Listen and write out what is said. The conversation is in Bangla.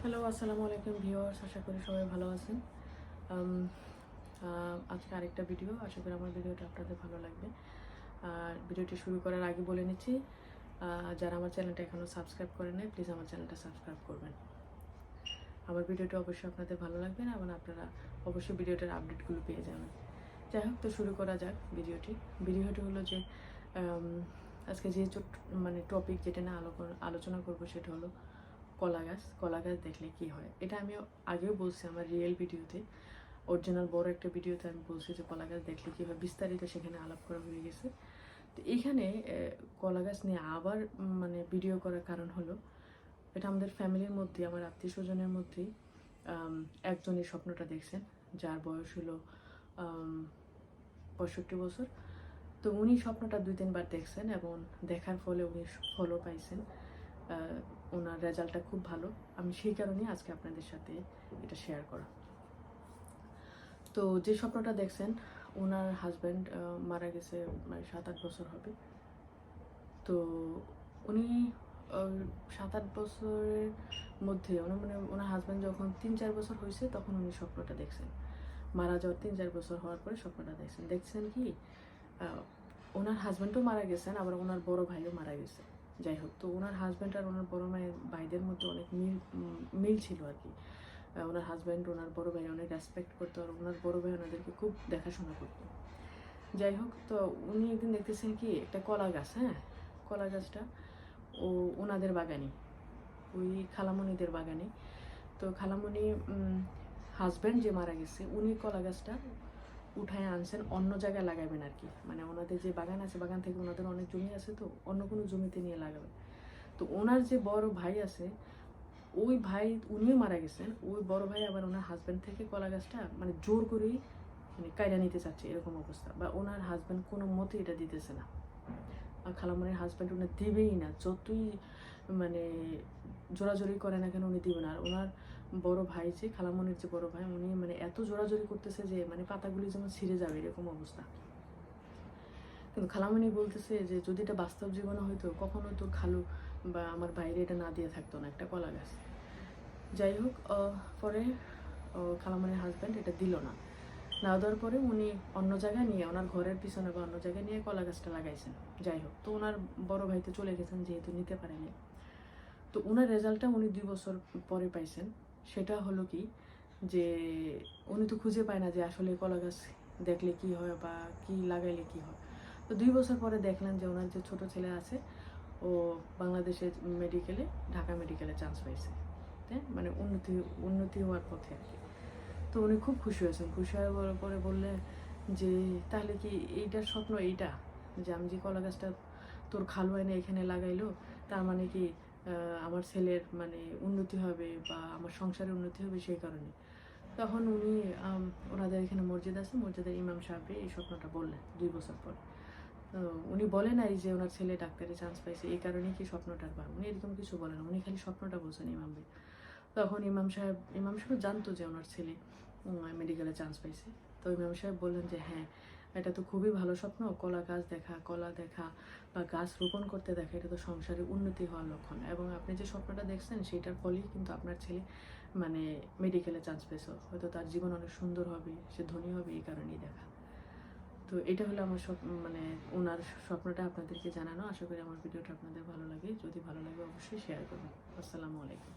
হ্যালো, আসসালামু আলাইকুম ভিউয়ার্স, আশা করি সবাই ভালো আছেন। আজকে আরেকটা ভিডিও, আশা করি আমার ভিডিওটা আপনাদের ভালো লাগবে। আর ভিডিওটি শুরু করার আগে বলে নিচ্ছি, যারা আমার চ্যানেলটা এখনও সাবস্ক্রাইব করে নেয় প্লিজ আমার চ্যানেলটা সাবস্ক্রাইব করবেন। আমার ভিডিওটা অবশ্যই আপনাদের ভালো লাগবে না, এবং আপনারা অবশ্যই ভিডিওটার আপডেটগুলো পেয়ে যাবেন। যাই হোক, তো শুরু করা যাক ভিডিওটি হলো যে আজকে যে টপিক যেটা না আলোচনা করব সেটা হলো কলা গাছ দেখলে কি হয়। এটা আমি আগেও বলছি আমার রিয়েল ভিডিওতে, অরিজিনাল বড় একটা ভিডিওতে আমি বলছি যে কলা গাছ দেখলে কি হয়, বিস্তারিত সেখানে আলাপ করা হয়ে গেছে। তো এখানে কলা গাছ নিয়ে আবার ভিডিও করার কারণ হলো, এটা আমাদের ফ্যামিলির মধ্যে, আমার আত্মীয় স্বজনের মধ্যেই একজনই স্বপ্নটা দেখছেন, যার বয়স হলো 65 বছর। তো উনি স্বপ্নটা 2-3 বার দেখছেন, এবং দেখার ফলে উনি ফলও পাইছেন। ওনার রেজাল্টটা খুব ভালো। আমি সেই কারণেই আজকে আপনাদের সাথে এটা শেয়ার করা। তো যে স্বপ্নটা দেখছেন, ওনার হাজব্যান্ড মারা গেছে 7-8 বছর হবে। তো উনি 7-8 বছরের মধ্যে ওনার হাজব্যান্ড যখন 3-4 বছর হয়েছে তখন উনি স্বপ্নটা দেখছেন। মারা যাওয়ার 3-4 বছর হওয়ার পরে স্বপ্নটা দেখছেন কি ওনার হাজব্যান্ডও মারা গেছেন, আবার ওনার বড় ভাইও মারা গেছে। যাই হোক, তো ওনার হাজব্যান্ড আর ওনার বড় ভাইদের মধ্যে অনেক মিল ছিল আর কি। ওনার হাজব্যান্ড ওনার বড় ভাই অনেক রেসপেক্ট করতো, আর ওনার বড় ভাই ওনাদেরকে খুব দেখাশোনা করতো। যাই হোক, তো উনি একদিন দেখতেছেন কি একটা কলা গাছ, কলা গাছটা ওনাদের বাগানে, ওই খালামণিদের বাগানে। তো খালামণি হাজব্যান্ড যে মারা গেছে উনি কলা গাছটা উঠায় আনছেন, অন্য জায়গায় লাগাবেন আর কি। ওনাদের যে বাগান আছে, বাগান থেকে ওনাদের অনেক জমি আছে, তো অন্য কোনো জমিতে নিয়ে লাগাবে। তো ওনার যে বড় ভাই আছে, ওই ভাই উনিও মারা গেছেন, ওই বড় ভাই আবার ওনার হাজব্যান্ড থেকে কলা গাছটা জোর করেই কায়রা নিতে চাচ্ছে, এরকম অবস্থা। বা ওনার হাজব্যান্ড কোনো মতে এটা দিতেছে না, আর খালামণির হাজব্যান্ড উনি দিবেই না, যতই জোরাজোরি করে না কেন উনি দিবে না। আর ওনার বড় ভাই, যে খালামণির যে বড় ভাই, উনি এত জোরাজোরি করতেছে যে পাতাগুলি যেমন ছিঁড়ে যাবে এরকম অবস্থা। কিন্তু খালামণি বলতেছে যে যদি এটা বাস্তব জীবনে হয়তো কখনো তো খালু বা আমার বাইরে এটা না দিয়ে থাকতো না, একটা কলা গাছ। যাই হোক, পরে খালামণির হাজব্যান্ড এটা দিল না দেওয়ার পরে উনি অন্য জায়গায় নিয়ে, ওনার ঘরের পিছনে বা অন্য জায়গায় নিয়ে কলা গাছটা লাগাইছেন। যাই হোক, তো ওনার বড় ভাই তো চলে গেছেন, যেহেতু নিতে পারেনি। তো ওনার রেজাল্টটা উনি 2 বছর পরে পাইছেন। সেটা হলো কি, যে উনি তো খুঁজে পায় না যে আসলে কলা গাছ দেখলে কি হয় বা কি লাগাইলে কি হয়। তো 2 বছর পরে দেখলেন যে ওনার যে ছোট ছেলে আছে, ও বাংলাদেশের মেডিকেলে, ঢাকা মেডিকেলে চান্স পাইছে। তাই উন্নতি হওয়ার পথে আর কি। তো উনি খুব খুশি হয়েছেন। খুশি হওয়ার পরে বললেন যে তাহলে কি এইটার স্বপ্ন, এইটা যে আমি যে কলা গাছটা তোর খালু এনে এখানে লাগাইলো, তার মানে কি আমার ছেলের উন্নতি হবে বা আমার সংসারের উন্নতি হবে, সেই কারণে। তখন উনি ওনাদের এখানে মসজিদ আছে, মসজিদের ইমাম সাহেবকে এই স্বপ্নটা বললেন 2 বছর পর। তো উনি বলে নাই যে ওনার ছেলে ডাক্তারি চান্স পাইছে এই কারণেই কি স্বপ্নটার বার, উনি এরকম কিছু বলেন, উনি খালি স্বপ্নটা বলছেন ইমামকে। তখন ইমাম সাহেব জানতো যে ওনার ছেলে মেডিকেলে চান্স পাইছে। তো ইমাম সাহেব বললেন যে হ্যাঁ, এটা তো খুবই ভালো স্বপ্ন, কলা গাছ দেখা, কলা দেখা বা গাছ রোপণ করতে দেখা, এটা তো সংসারে উন্নতি হওয়ার লক্ষণ, এবং আপনি যে স্বপ্নটা দেখছেন সেটার ফলেই কিন্তু আপনার ছেলে মেডিকেলে চান্স পেয়েছে, হয়তো তার জীবন অনেক সুন্দর হবে, সে ধনী হবে, এই কারণেই দেখা। তো এটা হলো আমার ওনার স্বপ্নটা আপনাদেরকে জানানো। আশা করি আমার ভিডিওটা আপনাদের ভালো লাগে। যদি ভালো লাগে অবশ্যই শেয়ার করবেন। আসসালামু আলাইকুম।